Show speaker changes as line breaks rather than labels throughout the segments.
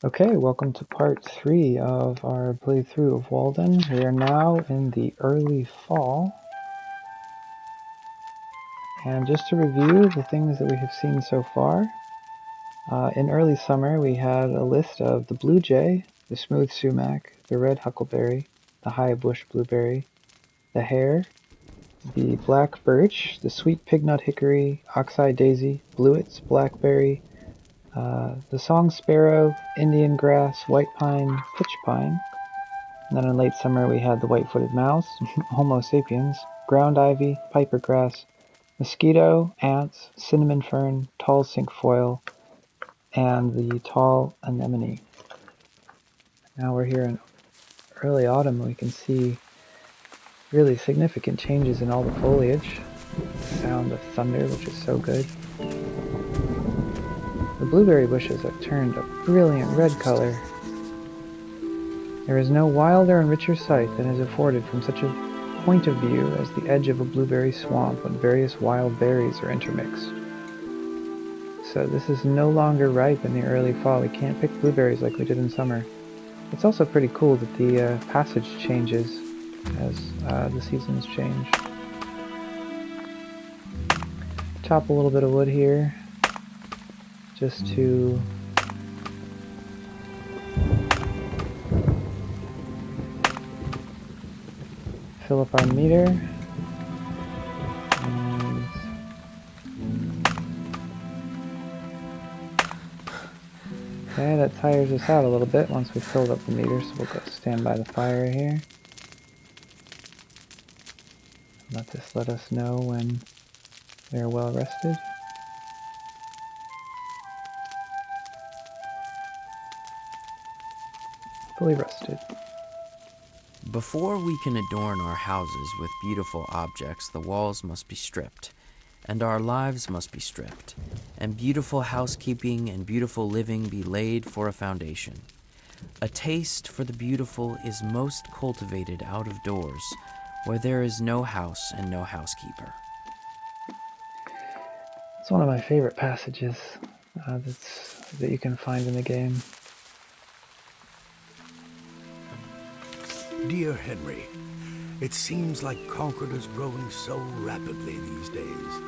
Okay, welcome to part 3 of our playthrough of Walden. We are now in the early fall. And just to review the things that we have seen so far, in early summer we had a list of the blue jay, the smooth sumac, the red huckleberry, the high bush blueberry, the hare, the black birch, the sweet pignut hickory, oxeye daisy, bluets, blackberry, the song sparrow, Indian grass, white pine, pitch pine. And then in late summer we had the white-footed mouse, Homo sapiens, ground ivy, piper grass, mosquito, ants, cinnamon fern, tall cinquefoil, and the tall anemone. Now we're here in early autumn. We can see really significant changes in all the foliage. The sound of thunder, which is so good. The blueberry bushes have turned a brilliant red color. There is no wilder and richer sight than is afforded from such a point of view as the edge of a blueberry swamp when various wild berries are intermixed. So this is no longer ripe in the early fall. We can't pick blueberries like we did in summer. It's also pretty cool that the passage changes as the seasons change. Chop a little bit of wood here just to fill up our meter. And okay, that tires us out a little bit once we've filled up the meter, so we'll go stand by the fire here. Let us know when they're well rested. Fully rested.
Before we can adorn our houses with beautiful objects, the walls must be stripped, and our lives must be stripped, and beautiful housekeeping and beautiful living be laid for a foundation. A taste for the beautiful is most cultivated out of doors, where there is no house and no housekeeper.
It's one of my favorite passages that you can find in the game.
Dear Henry, it seems like Concord is growing so rapidly these days.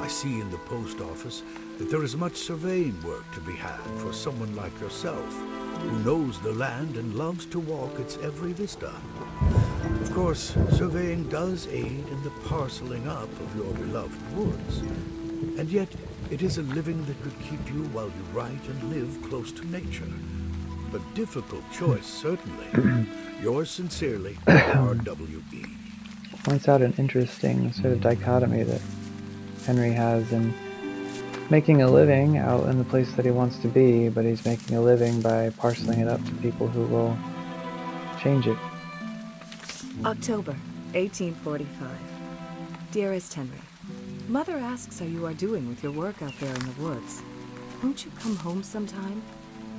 I see in the post office that there is much surveying work to be had for someone like yourself, who knows the land and loves to walk its every vista. Of course, surveying does aid in the parceling up of your beloved woods, and yet it is a living that could keep you while you write and live close to nature. A difficult choice, certainly. Yours sincerely, R.W.E.
Points out an interesting sort of dichotomy that Henry has in making a living out in the place that he wants to be, but he's making a living by parceling it up to people who will change it.
October, 1845. Dearest Henry, Mother asks how you are doing with your work out there in the woods. Won't you come home sometime?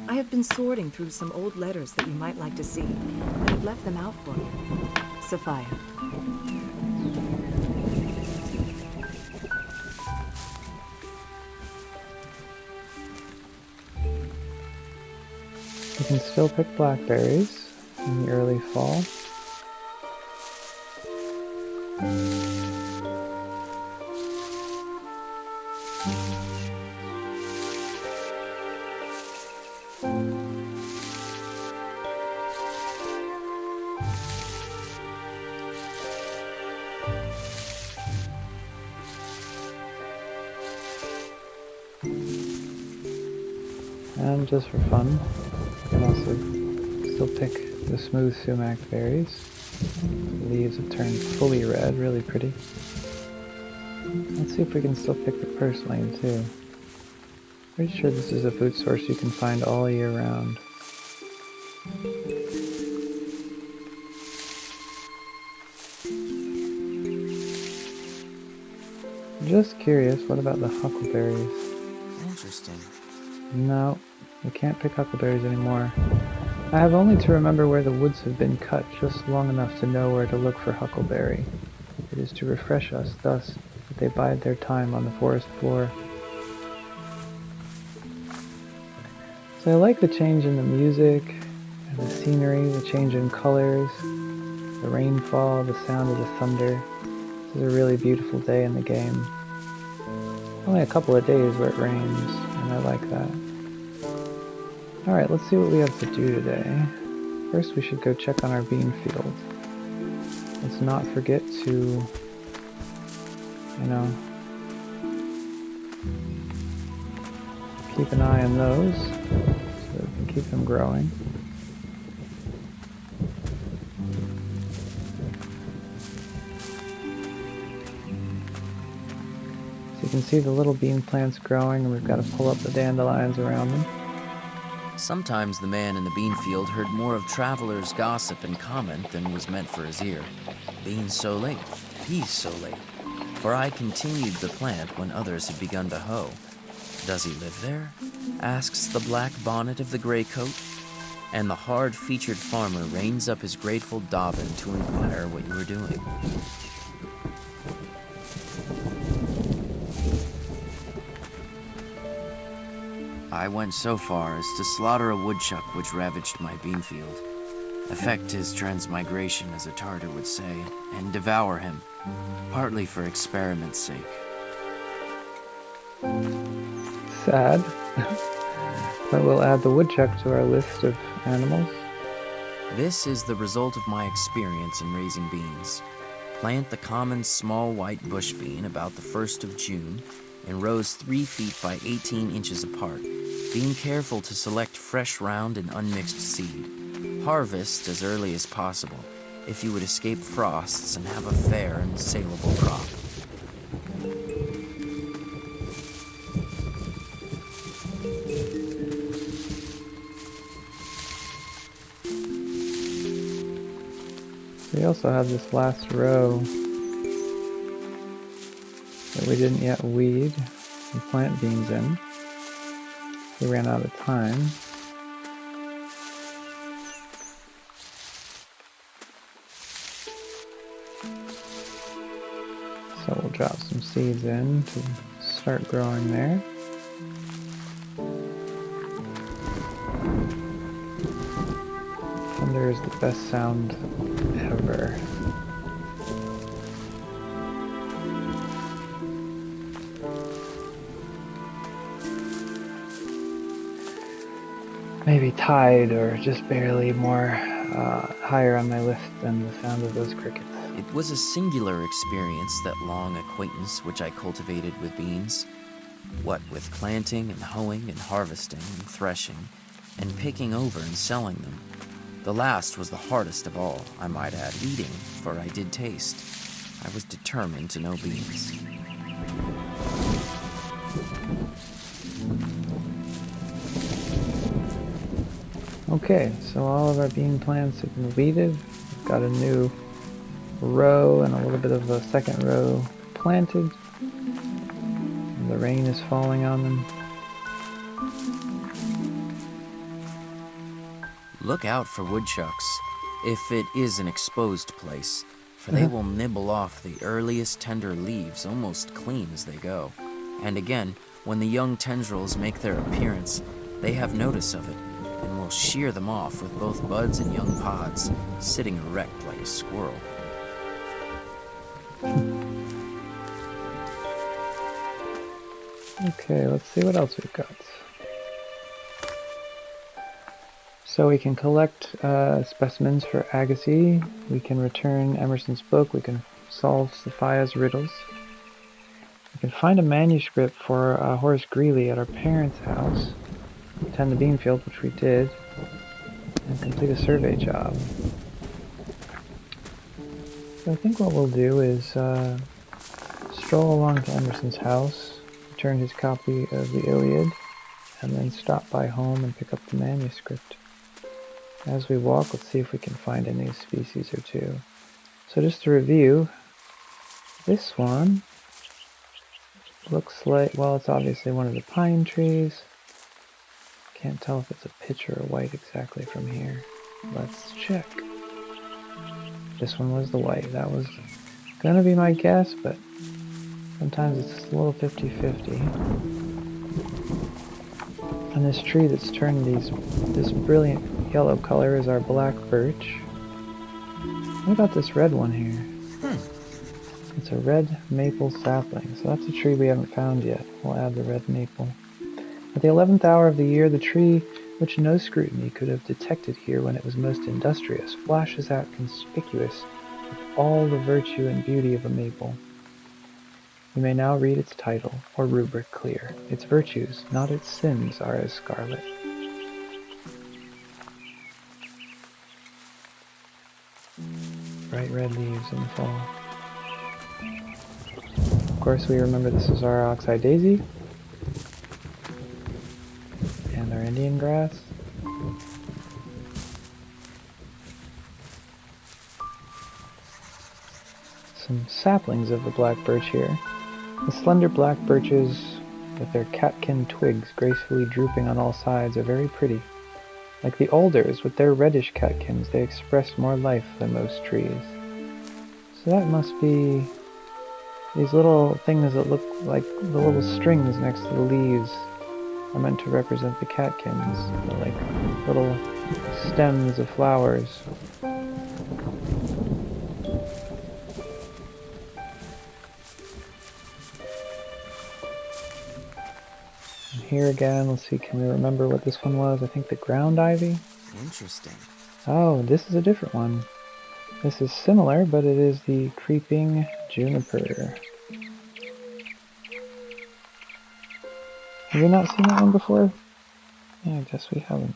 I have been sorting through some old letters that you might like to see, and have left them out for you. Sophia.
You can still pick blackberries in the early fall. And just for fun, you can also still pick the smooth sumac berries. The leaves have turned fully red, really pretty. Let's see if we can still pick the purslane too. Pretty sure this is a food source you can find all year round. Just curious, what about the huckleberries?
Interesting.
No, we can't pick huckleberries anymore. I have only to remember where the woods have been cut just long enough to know where to look for huckleberry. It is to refresh us thus that they bide their time on the forest floor. So I like the change in the music and the scenery, the change in colors, the rainfall, the sound of the thunder. This is a really beautiful day in the game. Only a couple of days where it rains, and I like that. Alright, let's see what we have to do today. First we should go check on our bean field. Let's not forget to, keep an eye on those so we can keep them growing. So you can see the little bean plants growing, and we've got to pull up the dandelions around them.
Sometimes the man in the bean field heard more of travelers' gossip and comment than was meant for his ear. Beans so late, peas so late, for I continued the plant when others had begun to hoe. Does he live there? Asks the black bonnet of the gray coat, and the hard-featured farmer reins up his grateful Dobbin to inquire what you were doing. I went so far as to slaughter a woodchuck which ravaged my bean field, effect his transmigration, as a Tartar would say, and devour him, partly for experiment's sake.
Sad. But we'll add the woodchuck to our list of animals.
This is the result of my experience in raising beans. Plant the common small white bush bean about the 1st of June in rows 3 feet by 18 inches apart, being careful to select fresh, round, and unmixed seed. Harvest as early as possible if you would escape frosts and have a fair and saleable crop.
We also have this last row that we didn't yet weed and plant beans in. We ran out of time. So we'll drop some seeds in to start growing there. Thunder is the best sound ever. Maybe tied or just barely more higher on my list than the sound of those crickets.
It was a singular experience, that long acquaintance which I cultivated with beans. What with planting and hoeing and harvesting and threshing and picking over and selling them. The last was the hardest of all, I might add, eating, for I did taste. I was determined to know beans.
Okay, so all of our bean plants have been weeded. We've got a new row and a little bit of a second row planted. And the rain is falling on them.
Look out for woodchucks, if it is an exposed place, for they will nibble off the earliest tender leaves almost clean as they go. And again, when the young tendrils make their appearance, they have notice of it, and will shear them off with both buds and young pods, sitting erect like a squirrel.
Okay, let's see what else we've got. So we can collect specimens for Agassiz. We can return Emerson's book. We can solve Sophia's riddles. We can find a manuscript for Horace Greeley at our parents' house. Attend the bean field, which we did. And complete a survey job. So I think what we'll do is stroll along to Emerson's house, return his copy of the Iliad, and then stop by home and pick up the manuscript. As we walk, let's see if we can find a new species or two. So just to review, this one looks like, well, it's obviously one of the pine trees. Can't tell if it's a pitch or a white exactly from here. Let's check. This one was the white. That was gonna be my guess, but sometimes it's a little 50-50. And this tree that's turned this brilliant yellow color is our black birch. What about this red one here? It's a red maple sapling, so that's a tree we haven't found yet. We'll add the red maple. At the 11th hour of the year, the tree, which no scrutiny could have detected here when it was most industrious, flashes out conspicuous with all the virtue and beauty of a maple. You may now read its title, or rubric clear. Its virtues, not its sins, are as scarlet. Bright red leaves in the fall. Of course, we remember this is our oxeye daisy, and our Indian grass. Some saplings of the black birch here. The slender black birches with their catkin twigs gracefully drooping on all sides are very pretty. Like the alders with their reddish catkins, they express more life than most trees. So that must be these little things that look like the little strings next to the leaves are meant to represent the catkins. They're like little stems of flowers. Here again, let's see, can we remember what this one was? I think the ground ivy?
Interesting.
Oh, this is a different one. This is similar, but it is the creeping juniper. Have we not seen that one before? Yeah, I guess we haven't.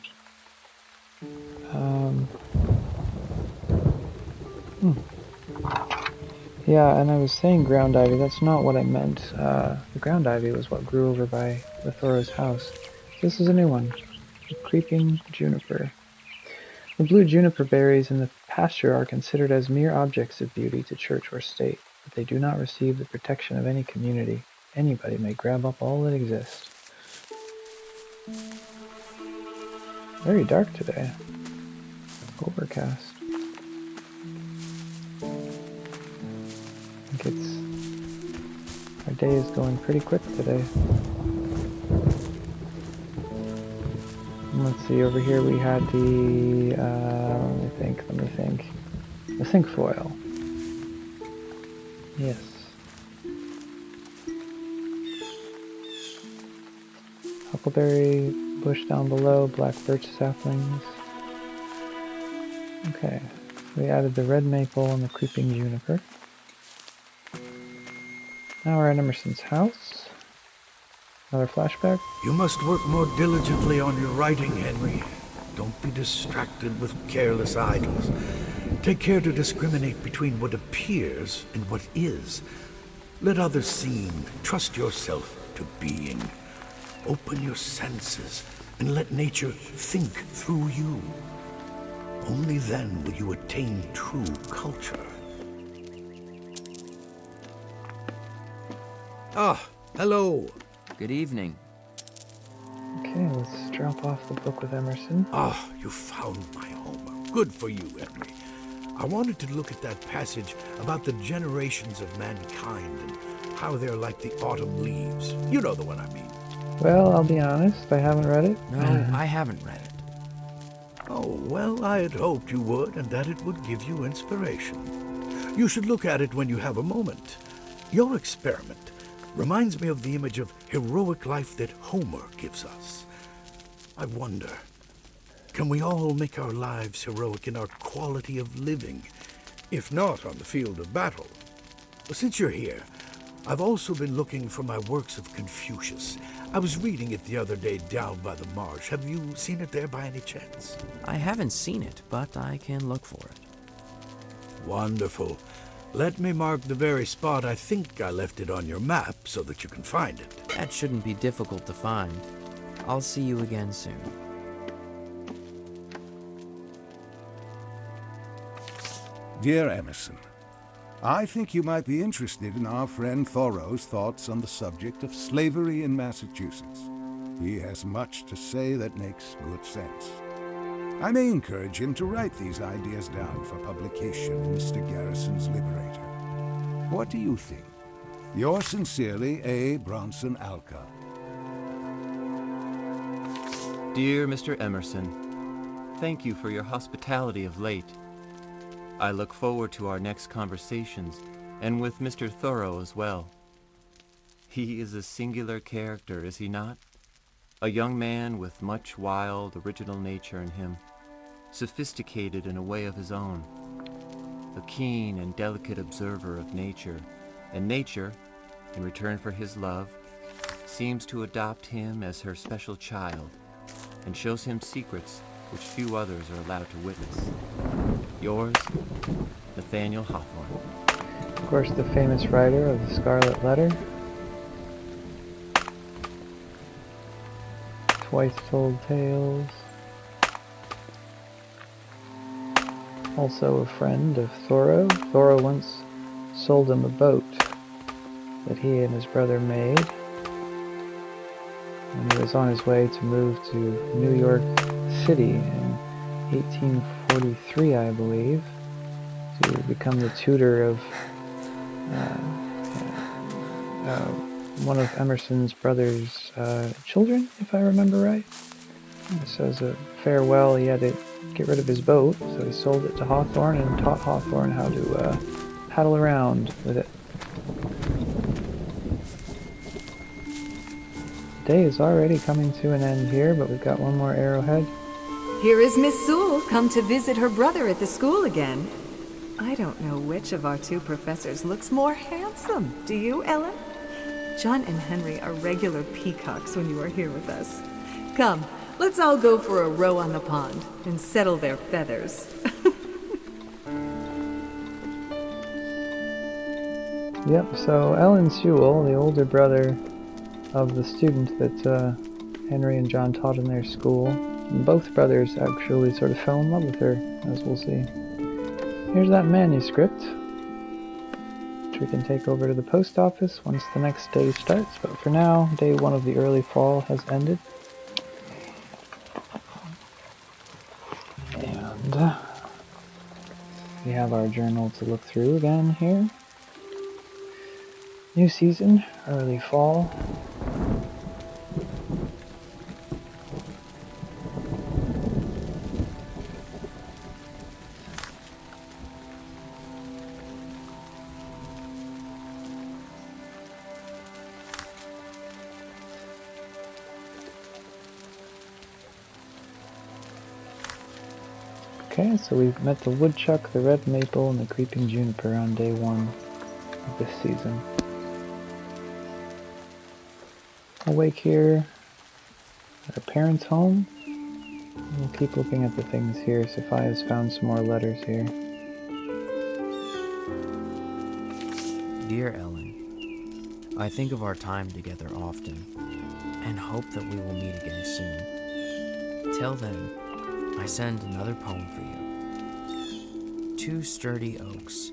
Yeah, and I was saying ground ivy, that's not what I meant. The ground ivy was what grew over by the Thoreau's house. This is a new one. The creeping juniper. The blue juniper berries in the pasture are considered as mere objects of beauty to church or state, but they do not receive the protection of any community. Anybody may grab up all that exists. Very dark today. Overcast. I think our day is going pretty quick today. And let's see, over here we had the, let me think. The cinquefoil. Yes. Huckleberry bush down below, black birch saplings. Okay, we added the red maple and the creeping juniper. Now we're at Emerson's house. Another flashback.
You must work more diligently on your writing, Henry. Don't be distracted with careless idles. Take care to discriminate between what appears and what is. Let others seem. Trust yourself to being. Open your senses and let nature think through you. Only then will you attain true culture. Ah, hello.
Good evening.
Okay, let's drop off the book with Emerson.
Ah, you found my home. Good for you, Henry. I wanted to look at that passage about the generations of mankind and how they're like the autumn leaves. You know the one I mean.
Well, I'll be honest, I haven't read it.
No, I haven't read it.
Oh, well, I had hoped you would and that it would give you inspiration. You should look at it when you have a moment. Your experiment reminds me of the image of heroic life that Homer gives us. I wonder, can we all make our lives heroic in our quality of living, if not on the field of battle? Well, since you're here, I've also been looking for my works of Confucius. I was reading it the other day down by the marsh. Have you seen it there by any chance?
I haven't seen it, but I can look for it.
Wonderful. Let me mark the very spot. I think I left it on your map so that you can find it.
That shouldn't be difficult to find. I'll see you again soon.
Dear Emerson, I think you might be interested in our friend Thoreau's thoughts on the subject of slavery in Massachusetts. He has much to say that makes good sense. I may encourage him to write these ideas down for publication in Mr. Garrison's Liberator. What do you think? Yours sincerely, A. Bronson Alcott.
Dear Mr. Emerson, thank you for your hospitality of late. I look forward to our next conversations, and with Mr. Thoreau as well. He is a singular character, is he not? A young man with much wild, original nature in him, sophisticated in a way of his own, a keen and delicate observer of nature, and nature, in return for his love, seems to adopt him as her special child, and shows him secrets which few others are allowed to witness. Yours, Nathaniel Hawthorne.
Of course, the famous writer of the Scarlet Letter. Twice Told Tales. Also a friend of Thoreau. Thoreau once sold him a boat that he and his brother made when he was on his way to move to New York City in 1843, I believe, to become the tutor of one of Emerson's brother's children, if I remember right. So as a farewell, he had to get rid of his boat, so he sold it to Hawthorne and taught Hawthorne how to paddle around with it. The day is already coming to an end here, but we've got one more arrowhead.
Here is Miss Sewell, come to visit her brother at the school again. I don't know which of our two professors looks more handsome. Do you, Ellen? John and Henry are regular peacocks when you are here with us. Come, let's all go for a row on the pond and settle their feathers.
Yep, so Ellen Sewell, the older brother of the student that Henry and John taught in their school, and both brothers actually sort of fell in love with her, as we'll see. Here's that manuscript, which we can take over to the post office once the next day starts, but for now, day one of the early fall has ended. And we have our journal to look through again here. New season, early fall. Okay, so we've met the woodchuck, the red maple, and the creeping juniper on day one of this season. Awake here at our parents' home. We'll keep looking at the things here. Sophia's found some more letters here.
Dear Ellen, I think of our time together often and hope that we will meet again soon. Till then, I send another poem for you. Two sturdy oaks,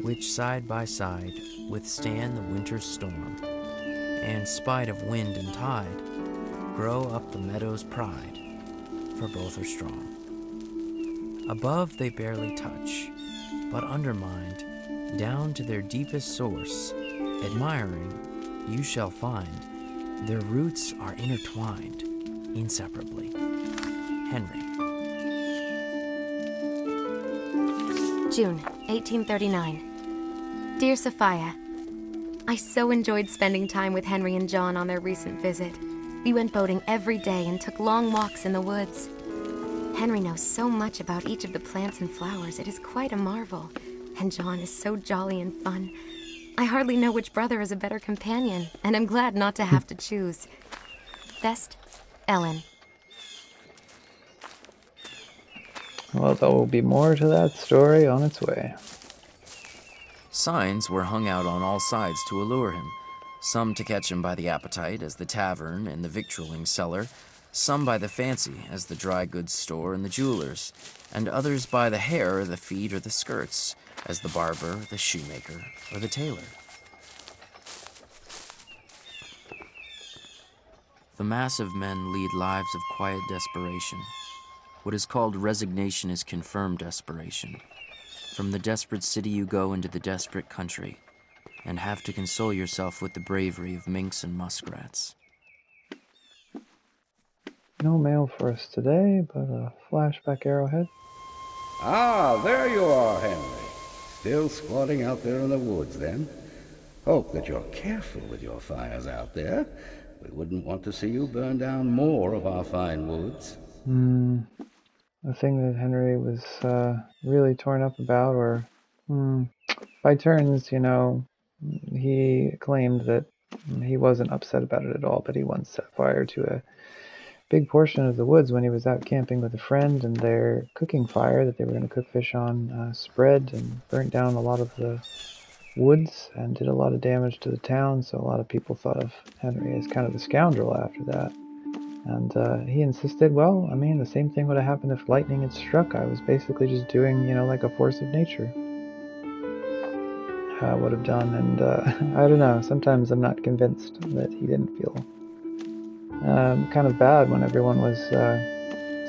which side by side withstand the winter's storm, and spite of wind and tide, grow up the meadow's pride, for both are strong. Above they barely touch, but undermined, down to their deepest source, admiring, you shall find, their roots are intertwined, inseparably. Henry.
June, 1839. Dear Sophia, I so enjoyed spending time with Henry and John on their recent visit. We went boating every day and took long walks in the woods. Henry knows so much about each of the plants and flowers, it is quite a marvel. And John is so jolly and fun. I hardly know which brother is a better companion, and I'm glad not to have to choose. Best, Ellen.
Well, there will be more to that story on its way.
Signs were hung out on all sides to allure him, some to catch him by the appetite, as the tavern and the victualling cellar, some by the fancy, as the dry goods store and the jeweler's, and others by the hair or the feet or the skirts, as the barber, the shoemaker, or the tailor. The mass of men lead lives of quiet desperation. What is called resignation is confirmed desperation. From the desperate city you go into the desperate country, and have to console yourself with the bravery of minks and muskrats.
No mail for us today, but a flashback arrowhead.
Ah, there you are, Henry. Still squatting out there in the woods, then? Hope that you're careful with your fires out there. We wouldn't want to see you burn down more of our fine woods.
The thing that Henry was really torn up about, or by turns, he claimed that he wasn't upset about it at all, but he once set fire to a big portion of the woods when he was out camping with a friend, and their cooking fire that they were going to cook fish on spread and burnt down a lot of the woods and did a lot of damage to the town, so a lot of people thought of Henry as kind of a scoundrel after that. And he insisted, well, I mean, the same thing would have happened if lightning had struck. I was basically just doing, like a force of nature would have done. And I don't know, sometimes I'm not convinced that he didn't feel kind of bad when everyone was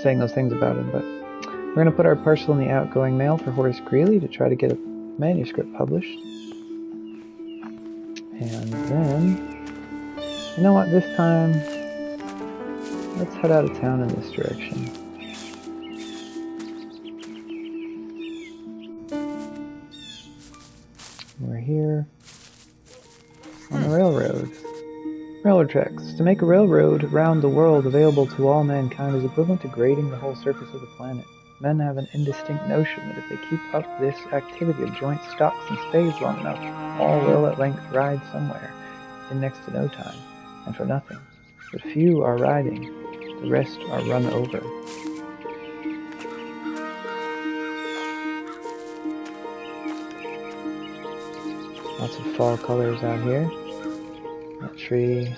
saying those things about him. But we're going to put our parcel in the outgoing mail for Horace Greeley to try to get a manuscript published. And then, you know what, this time, let's head out of town in this direction. We're here on the railroad. Railroad tracks. To make a railroad around the world available to all mankind is equivalent to grading the whole surface of the planet. Men have an indistinct notion that if they keep up this activity of joint stocks and spades long enough, all will at length ride somewhere, in next to no time, and for nothing. But few are riding, the rest are run over. Lots of fall colors out here. That tree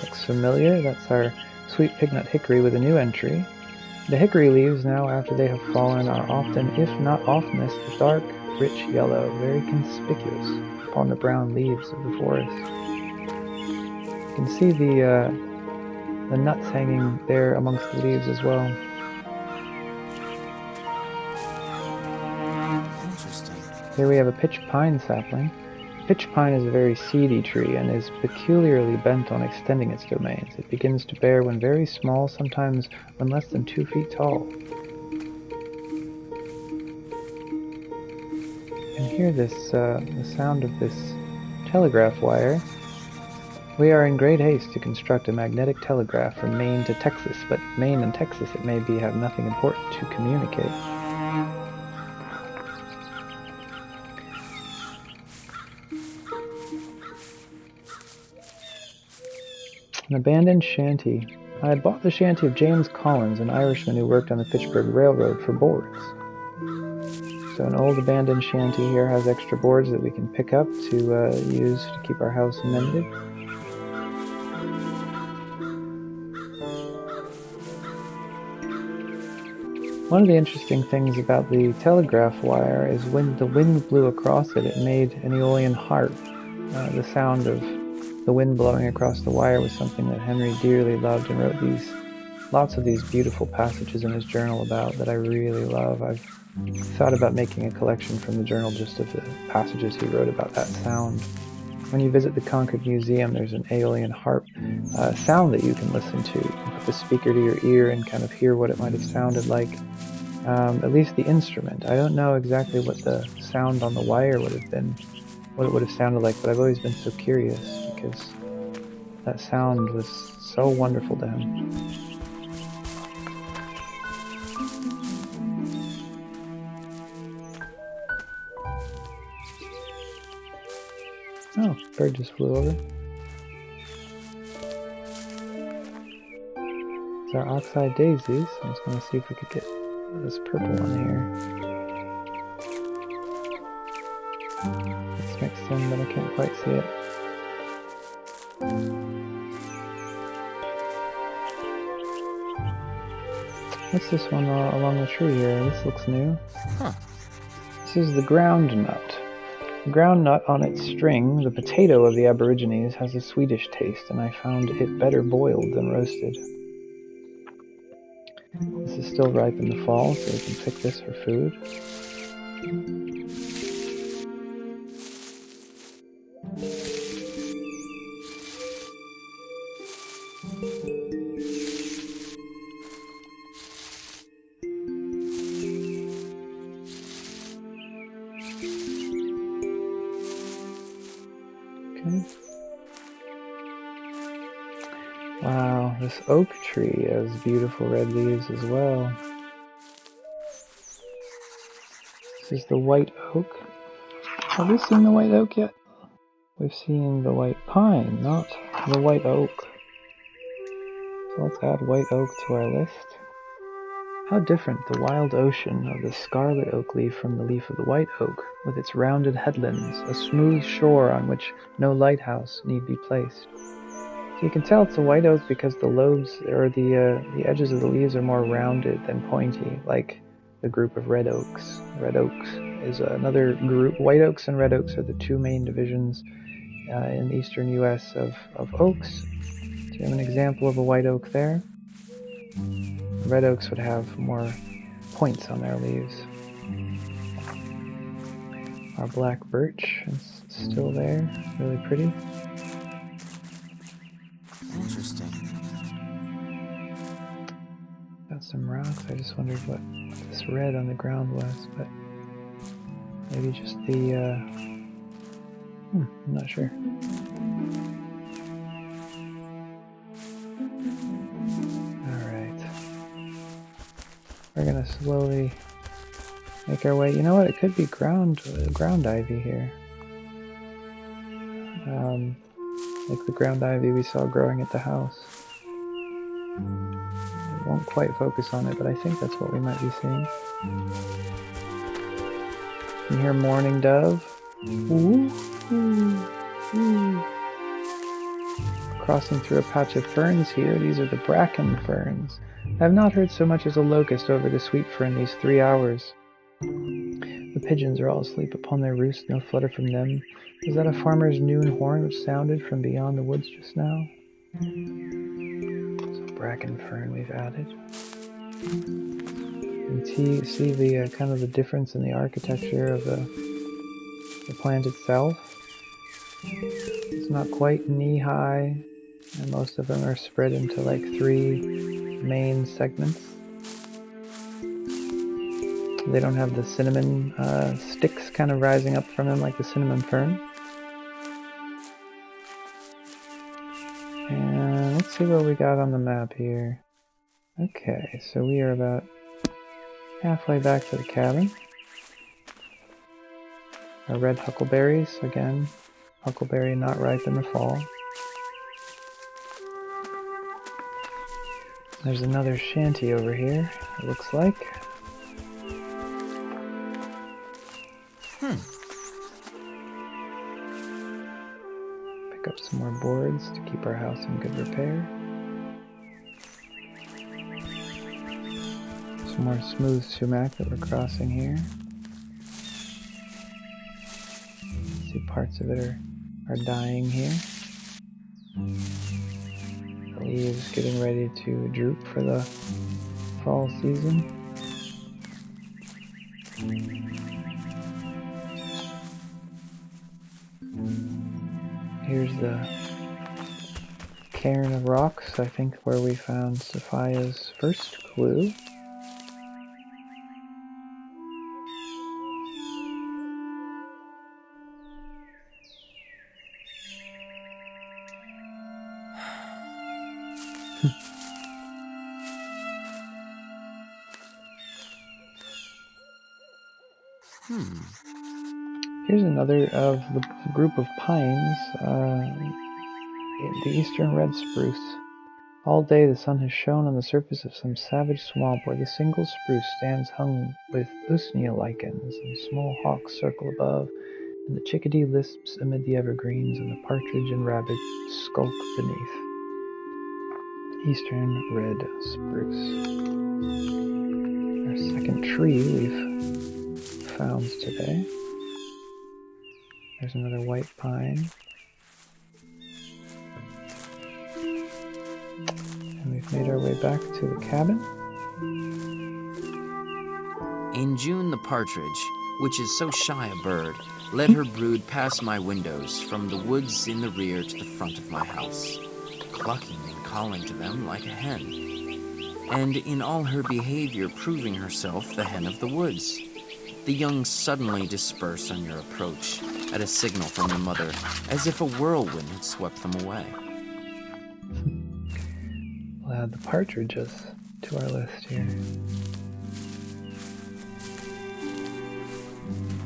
looks familiar. That's our sweet pignut hickory with a new entry. The hickory leaves now, after they have fallen, are often, if not oftenest, dark, rich yellow, very conspicuous upon the brown leaves of the forest. You can see the nuts hanging there amongst the leaves as well.
Interesting.
Here we have a pitch pine sapling. Pitch pine is a very seedy tree and is peculiarly bent on extending its domains. It begins to bear when very small, sometimes when less than 2 feet tall. You can hear this, the sound of this telegraph wire. We are in great haste to construct a magnetic telegraph from Maine to Texas, but Maine and Texas, it may be, have nothing important to communicate. An abandoned shanty. I had bought the shanty of James Collins, an Irishman who worked on the Fitchburg Railroad, for boards. So an old abandoned shanty here has extra boards that we can pick up to use to keep our house mended. One of the interesting things about the telegraph wire is when the wind blew across it, it made an aeolian harp. The sound of the wind blowing across the wire was something that Henry dearly loved and wrote lots of these beautiful passages in his journal about that I really love. I've thought about making a collection from the journal just of the passages he wrote about that sound. When you visit the Concord Museum, there's an aeolian harp sound that you can listen to. You can put the speaker to your ear and kind of hear what it might have sounded like, at least the instrument. I don't know exactly what the sound on the wire would have been, what it would have sounded like, but I've always been so curious because that sound was so wonderful to him. Oh, bird just flew over. It's our oxeye daisies. I'm just going to see if we could get this purple one here. It's mixed in, but I can't quite see it. What's this one along the tree here? This looks new.
Huh.
This is the ground nut. The ground nut on its string, the potato of the Aborigines, has a Swedish taste, and I found it better boiled than roasted. This is still ripe in the fall, so we can pick this for food. cabin. Wow, this oak tree has beautiful red leaves as well. This is the white oak. Have we seen the white oak yet? We've seen the white pine, not the white oak. So let's add white oak to our list. How different the wild ocean of the scarlet oak leaf from the leaf of the white oak, with its rounded headlands, a smooth shore on which no lighthouse need be placed. So you can tell it's a white oak because the lobes, or the edges of the leaves are more rounded than pointy, like the group of red oaks. Red oaks is another group. White oaks and red oaks are the two main divisions in the eastern U.S. of oaks. So you have an example of a white oak there. Red oaks would have more points on their leaves. Our black birch is still there, really pretty.
Interesting.
Got some rocks. I just wondered what this red on the ground was, but maybe just the, I'm not sure. Alright. We're gonna slowly make our way. You know what? It could be ground ivy here. Like the ground ivy we saw growing at the house. I won't quite focus on it, but I think that's what we might be seeing. You hear mourning dove. Ooh, ooh, ooh. Crossing through a patch of ferns here. These are the bracken ferns. I have not heard so much as a locust over the sweet fern these 3 hours. The pigeons are all asleep upon their roost, no flutter from them. Was that a farmer's noon horn which sounded from beyond the woods just now? So bracken fern we've added. You can see the kind of the difference in the architecture of the plant itself. It's not quite knee-high, and most of them are spread into like 3 main segments. They don't have the cinnamon sticks kind of rising up from them like the cinnamon fern. And let's see what we got on the map here. Okay, so we are about halfway back to the cabin. Our red huckleberries, again, huckleberry not ripe in the fall. There's another shanty over here, it looks like. Pick up some more boards to keep our house in good repair. Some more smooth sumac that we're crossing here. See parts of it are dying here. The leaves getting ready to droop for the fall season. Here's the cairn of rocks, I think, where we found Sophia's first clue. Here's another of the group of pines, the eastern red spruce. All day the sun has shone on the surface of some savage swamp where the single spruce stands hung with usnea lichens, and small hawks circle above, and the chickadee lisps amid the evergreens, and the partridge and rabbit skulk beneath. Eastern red spruce. Our second tree we've found today. There's another white pine. And we've made our way back to the cabin.
In June, the partridge, which is so shy a bird, led her brood past my windows from the woods in the rear to the front of my house, clucking and calling to them like a hen, and in all her behavior proving herself the hen of the woods. The young suddenly disperse on your approach, at a signal from their mother, as if a whirlwind had swept them away.
We'll add the partridges to our list here.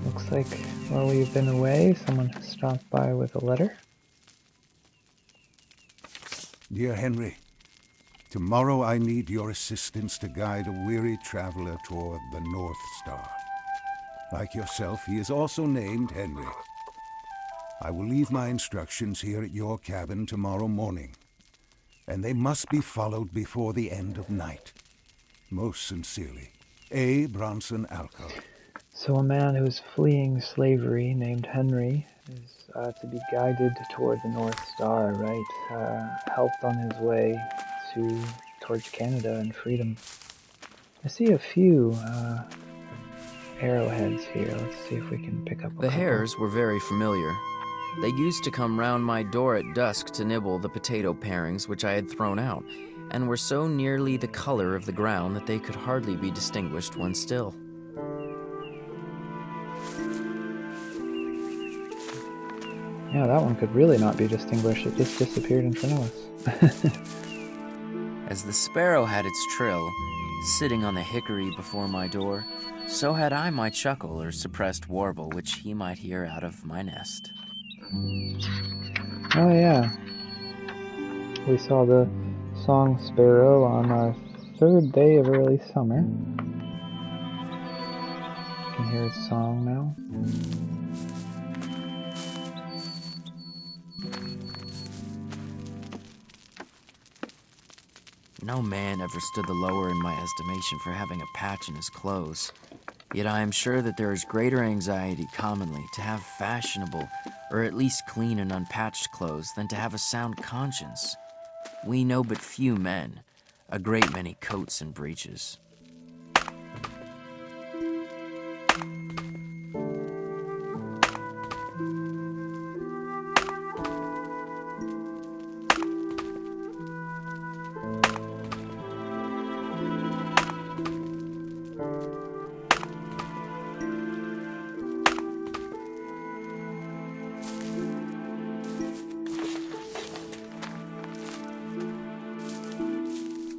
Looks like while we've been away, someone has stopped by with a letter.
Dear Henry, tomorrow I need your assistance to guide a weary traveler toward the North Star. Like yourself, he is also named Henry. I will leave my instructions here at your cabin tomorrow morning, and they must be followed before the end of night. Most sincerely, A. Bronson Alco.
So a man who's fleeing slavery named Henry is to be guided toward the North Star, right? Helped on his way towards Canada and freedom. I see a few arrowheads here. Let's see if we can pick up a
The
couple.
hares were very familiar. They used to come round my door at dusk to nibble the potato parings which I had thrown out, and were so nearly the color of the ground that they could hardly be distinguished when still.
Yeah, that one could really not be distinguished. It just disappeared in front of us.
As the sparrow had its trill, sitting on the hickory before my door, so had I my chuckle or suppressed warble which he might hear out of my nest.
Oh yeah. We saw the song sparrow on our third day of early summer. You can hear its song now.
No man ever stood the lower in my estimation for having a patch in his clothes. Yet I am sure that there is greater anxiety commonly to have fashionable, or at least clean and unpatched clothes than to have a sound conscience. We know but few men, a great many coats and breeches.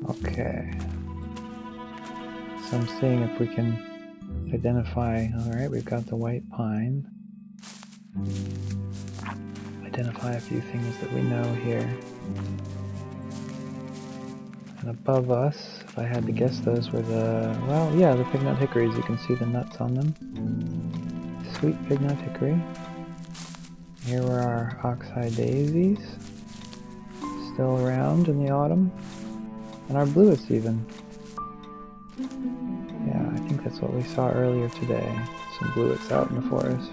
Okay. So I'm seeing if we can identify, alright, we've got the white pine. Identify a few things that we know here. And above us, if I had to guess, those were the, well, yeah, the pignut hickories. You can see the nuts on them. Sweet pignut hickory. Here were our oxeye daisies, still around in the autumn. And our bluets even. Yeah, I think that's what we saw earlier today. Some bluets out in the forest.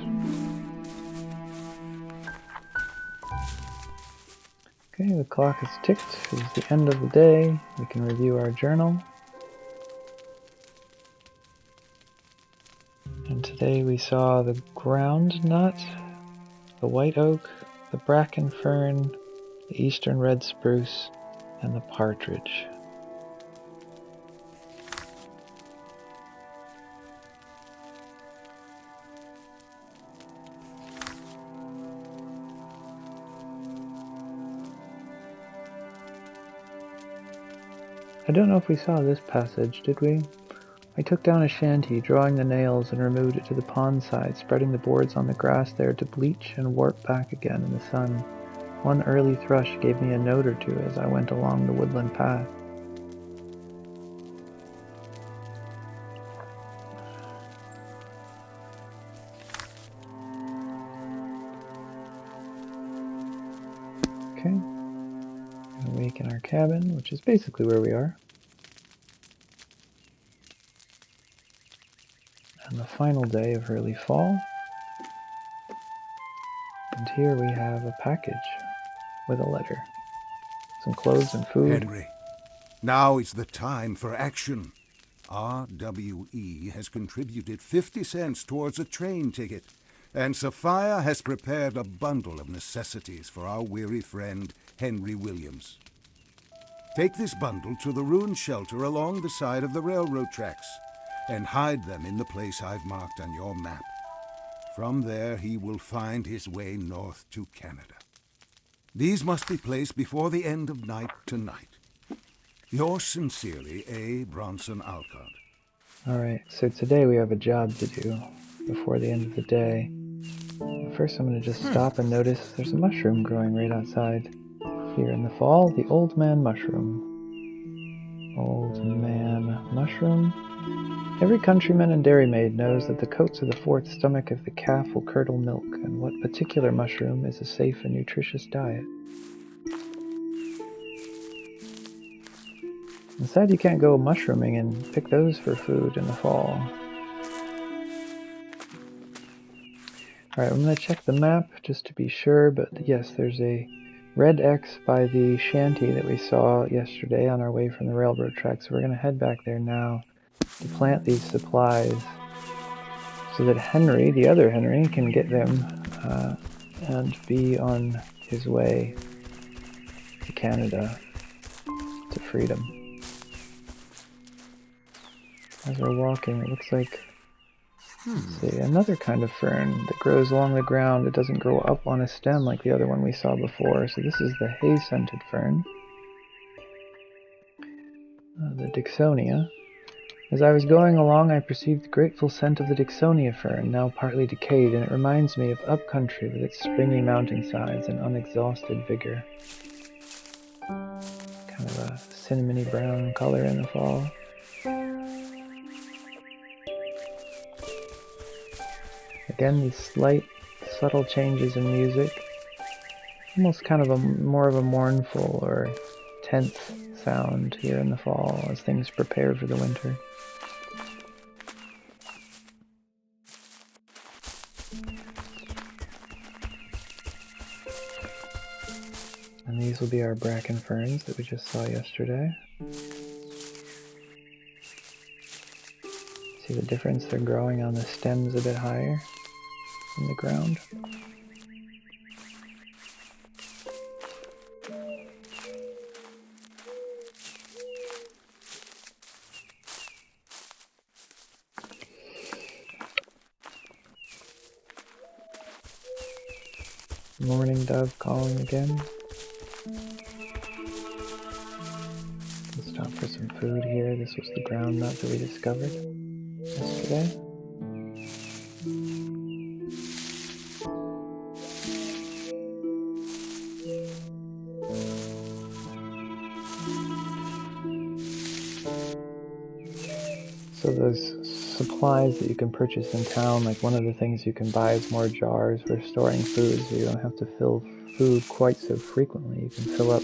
Okay, the clock has ticked. It's the end of the day. We can review our journal. And today we saw the ground nut, the white oak, the bracken fern, the eastern red spruce, and the partridge. I don't know if we saw this passage, did we? I took down a shanty, drawing the nails, and removed it to the pond side, spreading the boards on the grass there to bleach and warp back again in the sun. One early thrush gave me a note or two as I went along the woodland path. Okay. Awake in our cabin, which is basically where we are. And the final day of early fall. And here we have a package with a letter. Some clothes and food.
Henry, now is the time for action. RWE has contributed 50 cents towards a train ticket, and Sophia has prepared a bundle of necessities for our weary friend, Henry Williams. Take this bundle to the ruined shelter along the side of the railroad tracks, and hide them in the place I've marked on your map. From there he will find his way north to Canada. These must be placed before the end of night tonight. Yours sincerely, A. Bronson Alcott.
Alright, so today we have a job to do before the end of the day. First I'm going to just stop and notice there's a mushroom growing right outside. Here in the fall, the old man mushroom. Old man mushroom. Every countryman and dairymaid knows that the coats of the fourth stomach of the calf will curdle milk, and what particular mushroom is a safe and nutritious diet. Instead, you can't go mushrooming and pick those for food in the fall. Alright, I'm going to check the map just to be sure, but yes, there's a red X by the shanty that we saw yesterday on our way from the railroad tracks. So we're going to head back there now to plant these supplies so that Henry, the other Henry, can get them and be on his way to Canada, to freedom. As we're walking, it looks like, let's see, another kind of fern that grows along the ground. It doesn't grow up on a stem like the other one we saw before. So this is the hay-scented fern, the Dixonia. As I was going along, I perceived the grateful scent of the Dixonia fern, now partly decayed, and it reminds me of upcountry with its springy mountainsides and unexhausted vigor. Kind of a cinnamony brown color in the fall. Again, these slight, subtle changes in music. Almost kind of more of a mournful or tense sound here in the fall as things prepare for the winter. And these will be our bracken ferns that we just saw yesterday. See the difference? They're growing on the stems a bit higher from the ground. Morning dove calling again. Let's stop for some food here. This was the ground nut that we discovered yesterday. So those supplies that you can purchase in town, like one of the things you can buy is more jars for storing food, so you don't have to fill food quite so frequently. You can fill up,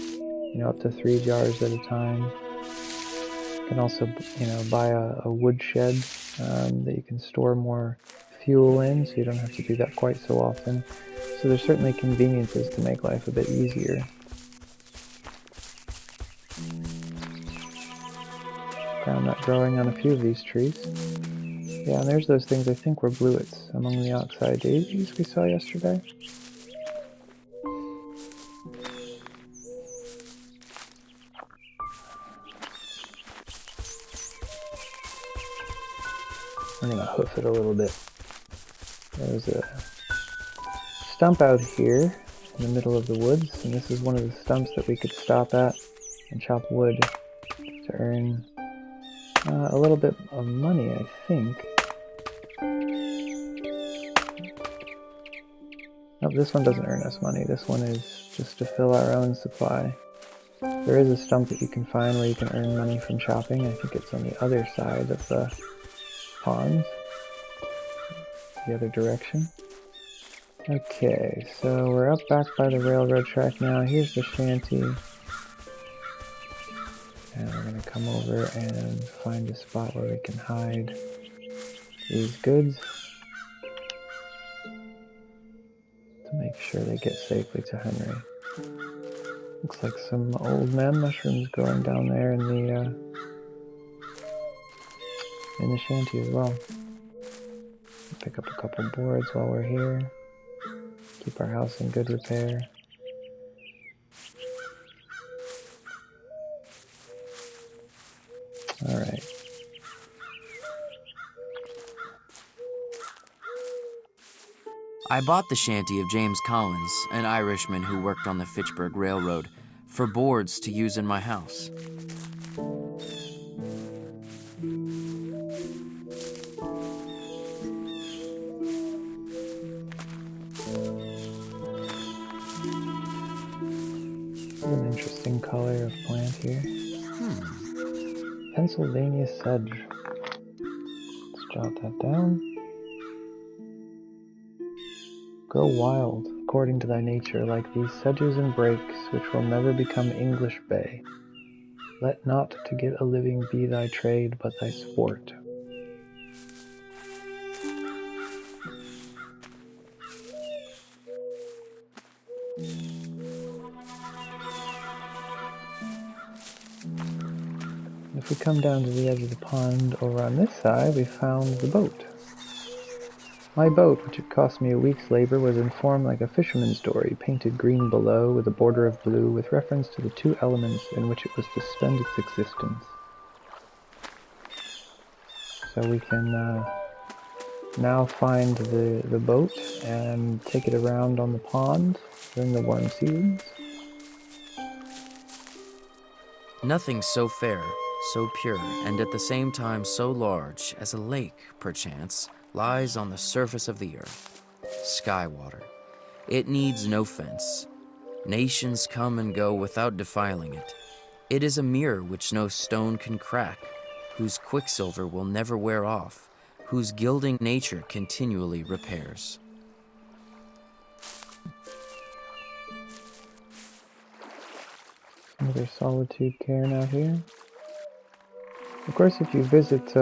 up to 3 jars at a time. You can also, buy a wood shed that you can store more fuel in, so you don't have to do that quite so often. So there's certainly conveniences to make life a bit easier. Groundnut growing on a few of these trees. Yeah, and there's those things I think were bluets among the oxeye daisies we saw yesterday. We're gonna hoof it a little bit. There's a stump out here in the middle of the woods, and this is one of the stumps that we could stop at and chop wood to earn a little bit of money, I think. Nope, this one doesn't earn us money. This one is just to fill our own supply. There is a stump that you can find where you can earn money from chopping. I think it's on the other side of the ponds. The other direction. Okay, so we're up back by the railroad track now. Here's the shanty. And we're going to come over and find a spot where we can hide these goods to make sure they get safely to Henry. Looks like some old man mushrooms growing down there in the shanty as well. Pick up a couple boards while we're here. Keep our house in good repair. Alright.
I bought the shanty of James Collins, an Irishman who worked on the Fitchburg Railroad, for boards to use in my house.
An interesting color of plant here. Pennsylvania sedge. Let's jot that down. Grow wild, according to thy nature, like these sedges and brakes, which will never become English bay. Let not to get a living be thy trade, but thy sport. If we come down to the edge of the pond over on this side, we found the boat. My boat, which had cost me a week's labor, was in form like a fisherman's dory, painted green below with a border of blue, with reference to the two elements in which it was to spend its existence. So we can now find the boat and take it around on the pond during the warm seasons.
Nothing so fair, so pure, and at the same time so large as a lake, perchance, lies on the surface of the earth. Sky water. It needs no fence. Nations come and go without defiling it. It is a mirror which no stone can crack, whose quicksilver will never wear off, whose gilding nature continually repairs.
Another solitude cairn out here. Of course, if you visit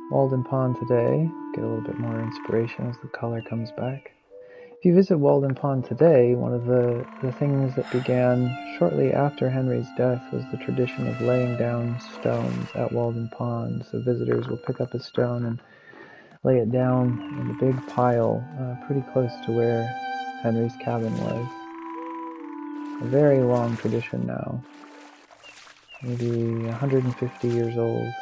Walden Pond today, get a little bit more inspiration as the color comes back. If you visit Walden Pond today, one of the things that began shortly after Henry's death was the tradition of laying down stones at Walden Pond. So visitors will pick up a stone and lay it down in a big pile pretty close to where Henry's cabin was. A very long tradition now, maybe 150 years old.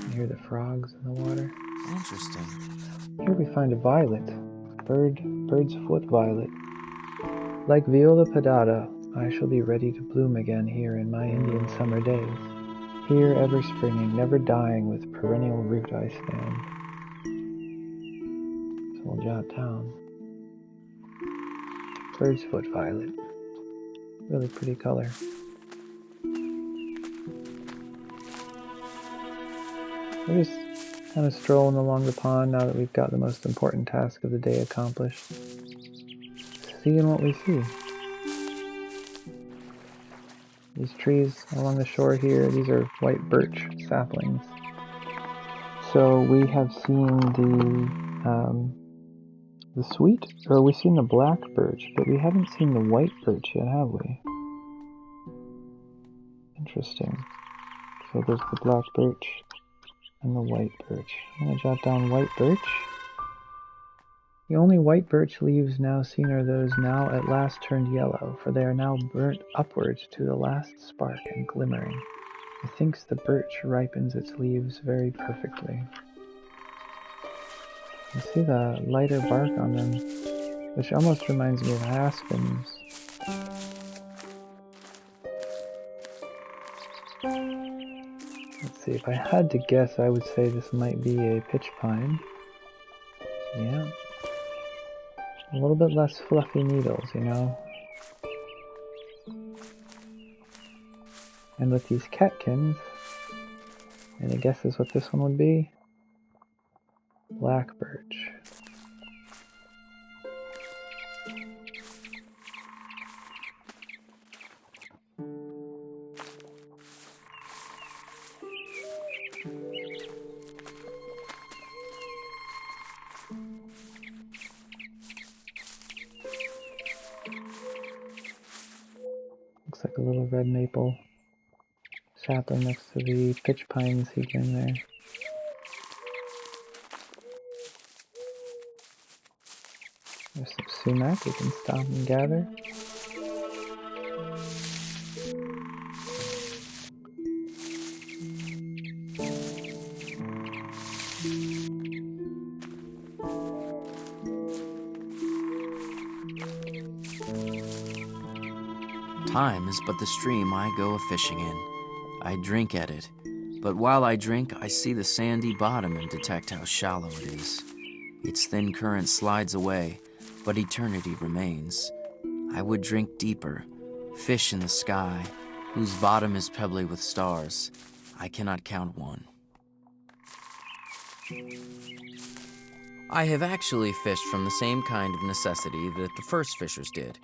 You hear the frogs in the water.
Interesting.
Here we find a violet, bird's foot violet. Like Viola pedata, I shall be ready to bloom again here in my Indian summer days. Here ever springing, never dying, with perennial root I stand. So we'll jot down. Bird's foot violet. Really pretty color. We're just kind of strolling along the pond now that we've got the most important task of the day accomplished. Seeing what we see. These trees along the shore here, these are white birch saplings. So we have seen the sweet, or we've seen the black birch, but we haven't seen the white birch yet, have we? Interesting. So there's the black birch and the white birch. I'm going to jot down white birch. The only white birch leaves now seen are those now at last turned yellow, for they are now burnt upwards to the last spark and glimmering. Methinks the birch ripens its leaves very perfectly. You see the lighter bark on them, which almost reminds me of aspens. Let's see, if I had to guess, I would say this might be a pitch pine. Yeah. A little bit less fluffy needles, you know? And with these catkins, any guesses what this one would be? Black birch. Looks like a little red maple sapling next to the pitch pine seedling there. There's some sumac we can stop and gather.
Time is but the stream I go a-fishing in. I drink at it, but while I drink, I see the sandy bottom and detect how shallow it is. Its thin current slides away, but eternity remains. I would drink deeper, fish in the sky, whose bottom is pebbly with stars. I cannot count one. I have actually fished from the same kind of necessity that the first fishers did.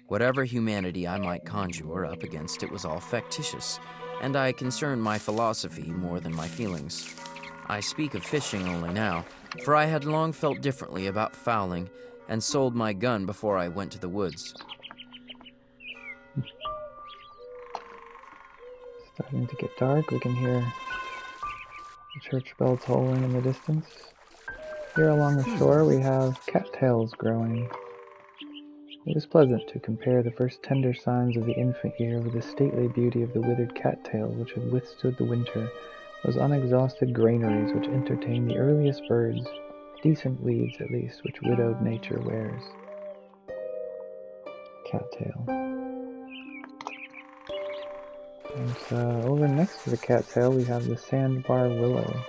Whatever humanity I might conjure up against it was all factitious, and I concerned my philosophy more than my feelings. I speak of fishing only now, for I had long felt differently about fowling, and sold my gun before I went to the woods.
Starting to get dark. We can hear the church bell tolling in the distance. Here along the shore we have cattails growing. It is pleasant to compare the first tender signs of the infant year with the stately beauty of the withered cattail which have withstood the winter, those unexhausted granaries which entertain the earliest birds, decent weeds at least, which widowed nature wears. Cattail. And over next to the cattail we have the sandbar willow.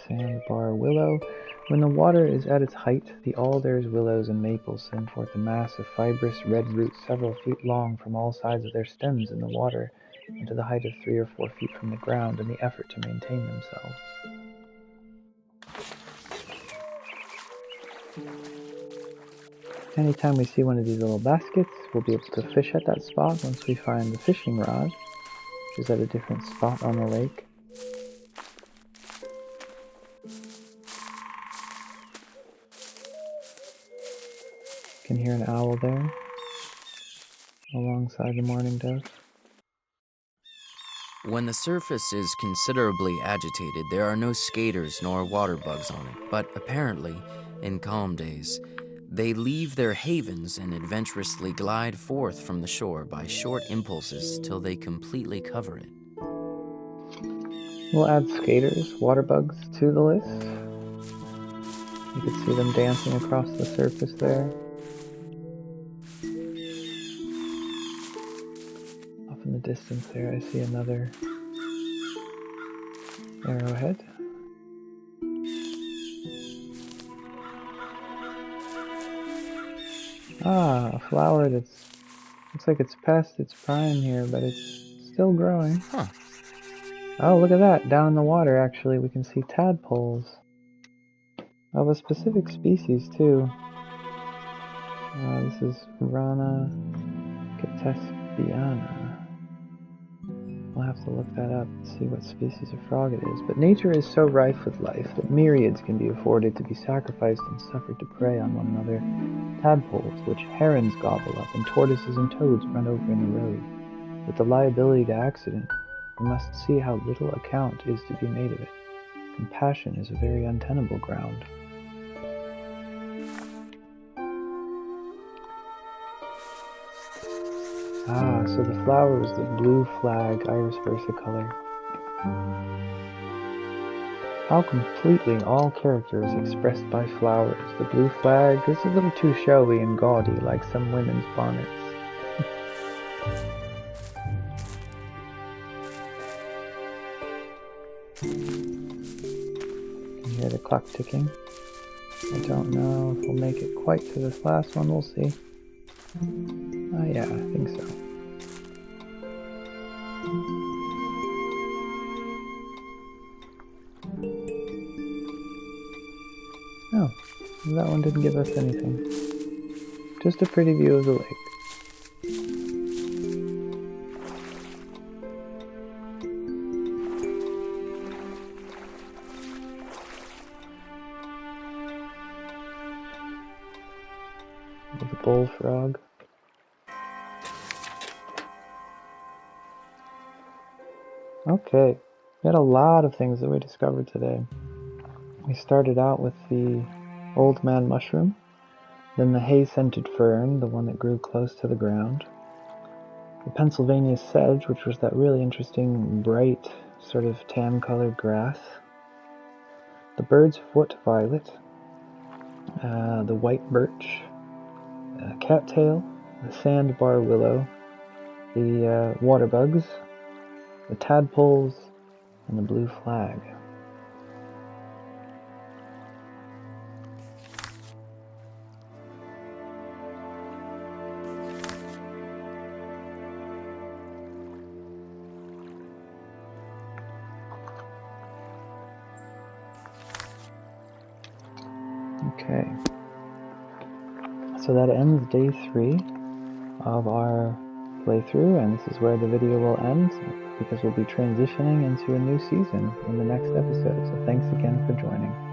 Sandbar willow. When the water is at its height, the alders, willows, and maples send forth a mass of fibrous red roots several feet long from all sides of their stems in the water, and to the height of 3 or 4 feet from the ground in the effort to maintain themselves. Anytime we see one of these little baskets, we'll be able to fish at that spot once we find the fishing rod, which is at a different spot on the lake. You can hear an owl there, alongside the mourning dove.
When the surface is considerably agitated, there are no skaters nor water bugs on it, but apparently, in calm days, they leave their havens and adventurously glide forth from the shore by short impulses till they completely cover it.
We'll add skaters, water bugs to the list. You can see them dancing across the surface there. Off in the distance there, I see another arrowhead. Ah, a flower that's looks like it's past its prime here, but it's still growing.
Huh.
Oh, look at that. Down in the water, actually, we can see tadpoles. Of a specific species, too. This is Rana catespiana. We'll have to look that up and see what species of frog it is. But nature is so rife with life that myriads can be afforded to be sacrificed and suffered to prey on one another. Tadpoles, which herons gobble up, and tortoises and toads run over in the road. With the liability to accident, we must see how little account is to be made of it. Compassion is a very untenable ground. Ah, so the flower was the blue flag iris versicolor. How completely all character is expressed by flowers. The blue flag is a little too showy and gaudy, like some women's bonnets. You hear the clock ticking. I don't know if we'll make it quite to this last one, we'll see. Yeah, I think so. Oh, that one didn't give us anything. Just a pretty view of the lake. The bullfrog. Okay, we had a lot of things that we discovered today. We started out with the old man mushroom, then the hay-scented fern, the one that grew close to the ground, the Pennsylvania sedge, which was that really interesting, bright, sort of tan-colored grass, the bird's foot violet, the white birch, cattail, the sandbar willow, the water bugs, the tadpoles, and the blue flag. Okay, so that ends day 3 of our playthrough, and this is where the video will end, because we'll be transitioning into a new season in the next episode. So thanks again for joining.